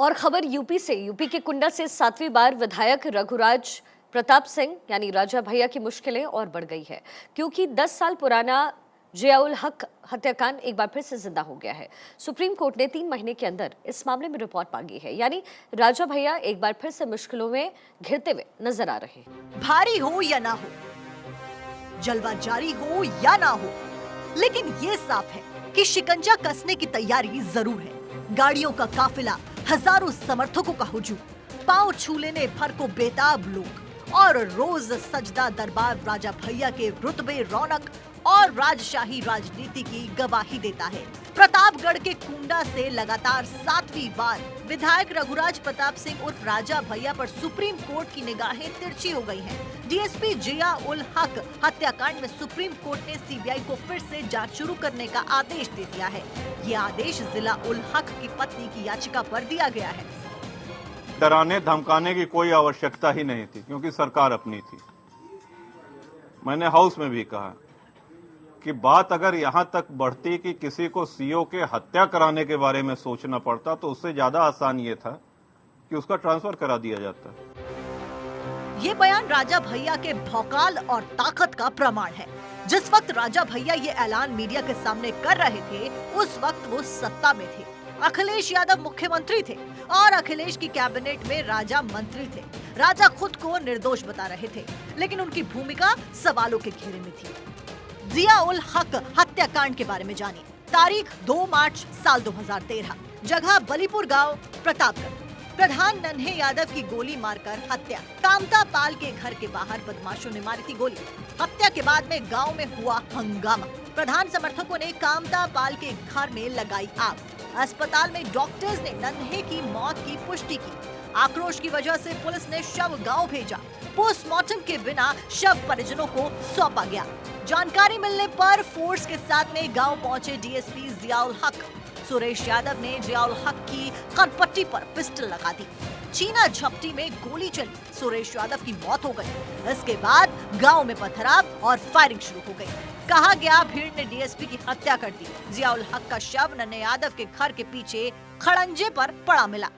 और खबर यूपी से। यूपी के कुंडा से 7वीं बार विधायक रघुराज प्रताप सिंह यानी राजा भैया की मुश्किलें और बढ़ गई है, क्योंकि 10 साल पुराना जियाउल हक हत्याकांड एक बार फिर से जिंदा हो गया है। सुप्रीम कोर्ट ने 3 महीने के अंदर इस मामले में रिपोर्ट मांगी है, यानी राजा भैया एक बार फिर से मुश्किलों में घिरते हुए नजर आ रहे हैं। भारी हो या ना हो, जलवा जारी हो या ना हो, लेकिन ये साफ है कि शिकंजा कसने की तैयारी जरूर है। गाड़ियों का काफिला, हजारों समर्थकों का हुजूम, पांव छू लेने भर को बेताब लोग और रोज सजदा दरबार राजा भैया के रुतबे, रौनक और राजशाही राजनीति की गवाही देता है। प्रतापगढ़ के कुंडा से लगातार 7वीं बार विधायक रघुराज प्रताप सिंह उर्फ राजा भैया पर सुप्रीम कोर्ट की निगाहें तिरछी हो गई हैं। डीएसपी जिया उल हक हत्याकांड में सुप्रीम कोर्ट ने सीबीआई को फिर से जांच शुरू करने का आदेश दे दिया है। ये आदेश जिया उल हक की पत्नी की याचिका पर दिया गया है। डराने धमकाने की कोई आवश्यकता ही नहीं थी, क्योंकि सरकार अपनी थी। मैंने हाउस में भी कहा कि बात अगर यहां तक बढ़ती कि किसी को सीओ के हत्या कराने के बारे में सोचना पड़ता, तो उससे ज्यादा आसान ये था कि उसका ट्रांसफर करा दिया जाता। ये बयान राजा भैया के भौकाल और ताकत का प्रमाण है। जिस वक्त राजा भैया ये ऐलान मीडिया के सामने कर रहे थे, उस वक्त वो सत्ता में थे। अखिलेश यादव मुख्यमंत्री थे और अखिलेश की कैबिनेट में राजा मंत्री थे। राजा खुद को निर्दोष बता रहे थे, लेकिन उनकी भूमिका सवालों के घेरे में थी। जिया उल हक हत्याकांड के बारे में जानिए। तारीख 2 मार्च साल 2013, जगह बलीपुर गांव, प्रतापगढ़। प्रधान नन्हे यादव की गोली मारकर हत्या। कामता पाल के घर के बाहर बदमाशों ने मारी थी गोली। हत्या के बाद में गांव में हुआ हंगामा। प्रधान समर्थकों ने कामता पाल के घर में लगाई आग। अस्पताल में डॉक्टर्स ने नन्हे की मौत की पुष्टि की। आक्रोश की वजह से पुलिस ने शव गांव भेजा। पोस्टमार्टम के बिना शव परिजनों को सौंपा गया। जानकारी मिलने पर फोर्स के साथ में गांव पहुंचे डीएसपी जियाउल हक। सुरेश यादव ने जियाउल हक की कनपट्टी पर पिस्टल लगा दी। छीना झपटी में गोली चली, सुरेश यादव की मौत हो गई। इसके बाद गांव में पथराव और फायरिंग शुरू हो गई। कहा गया भीड़ ने डीएसपी की हत्या कर दी। जियाउल हक का शव नन्हे यादव के घर के पीछे खड़ंजे पर पड़ा मिला।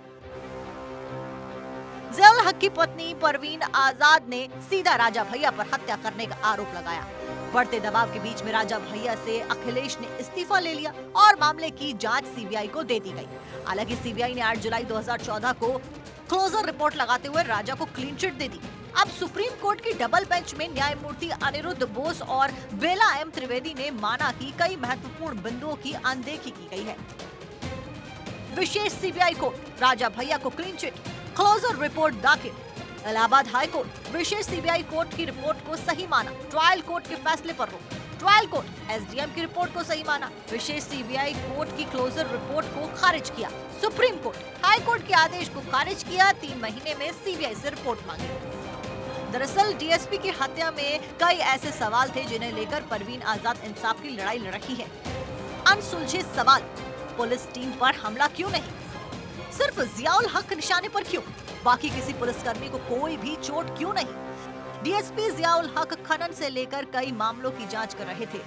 जियाउल हक की पत्नी परवीन आजाद ने सीधा राजा भैया पर हत्या करने का आरोप लगाया। बढ़ते दबाव के बीच में राजा भैया से अखिलेश ने इस्तीफा ले लिया और मामले की जांच सीबीआई को दे दी गई। हालांकि सीबीआई ने 8 जुलाई 2014 को क्लोजर रिपोर्ट लगाते हुए राजा को क्लीन चिट दे दी। अब सुप्रीम कोर्ट की डबल बेंच में न्यायमूर्ति अनिरुद्ध बोस और बेला एम त्रिवेदी ने माना कि कई महत्वपूर्ण बिंदुओं की अनदेखी की गई है। विशेष सीबीआई कोर्ट, राजा भैया को क्लीन चिट, क्लोजर रिपोर्ट दाखिल। इलाहाबाद हाई कोर्ट, विशेष सीबीआई कोर्ट की रिपोर्ट को सही माना, ट्रायल कोर्ट के फैसले पर रोक। ट्रायल कोर्ट एसडीएम की रिपोर्ट को सही माना, विशेष सीबीआई कोर्ट की क्लोजर रिपोर्ट को खारिज किया। सुप्रीम कोर्ट हाई कोर्ट के आदेश को खारिज किया। 3 महीने में सीबीआई से रिपोर्ट मांगी। दरअसल डीएसपी की हत्या में कई ऐसे सवाल थे जिन्हें लेकर परवीन आजाद इंसाफ की लड़ाई लड़ रही है। अनसुलझे सवाल, पुलिस टीम पर हमला क्यों नहीं, सिर्फ जियाउल हक निशाने पर क्यों, बाकी किसी पुलिसकर्मी को कोई भी चोट क्यों नहीं। डीएसपी जियाउल हक खनन से लेकर कई मामलों की जांच कर रहे थे,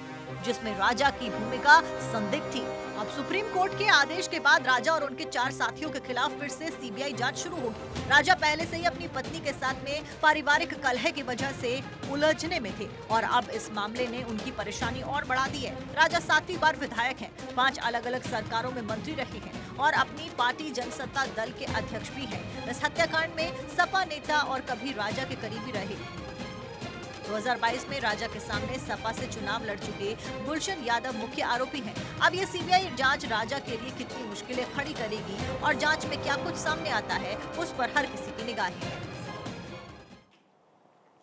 जिसमें राजा की भूमिका संदिग्ध थी। अब सुप्रीम कोर्ट के आदेश के बाद राजा और उनके 4 साथियों के खिलाफ फिर से सीबीआई जांच शुरू होगी। राजा पहले से ही अपनी पत्नी के साथ में पारिवारिक कलह की वजह से उलझने में थे और अब इस मामले ने उनकी परेशानी और बढ़ा दी है। राजा 7वीं बार विधायक हैं, 5 अलग-अलग सरकारों में मंत्री रहे हैं और अपनी पार्टी जनसत्ता दल के अध्यक्ष भी हैं। इस हत्याकांड में सपा नेता और कभी राजा के करीबी रहे। 2022 में राजा के सामने सपा से चुनाव लड़ चुके गुलशन यादव मुख्य आरोपी हैं। अब ये सीबीआई जांच राजा के लिए कितनी मुश्किलें खड़ी करेगी और जांच में क्या कुछ सामने आता है, उस पर हर किसी की निगाहें हैं।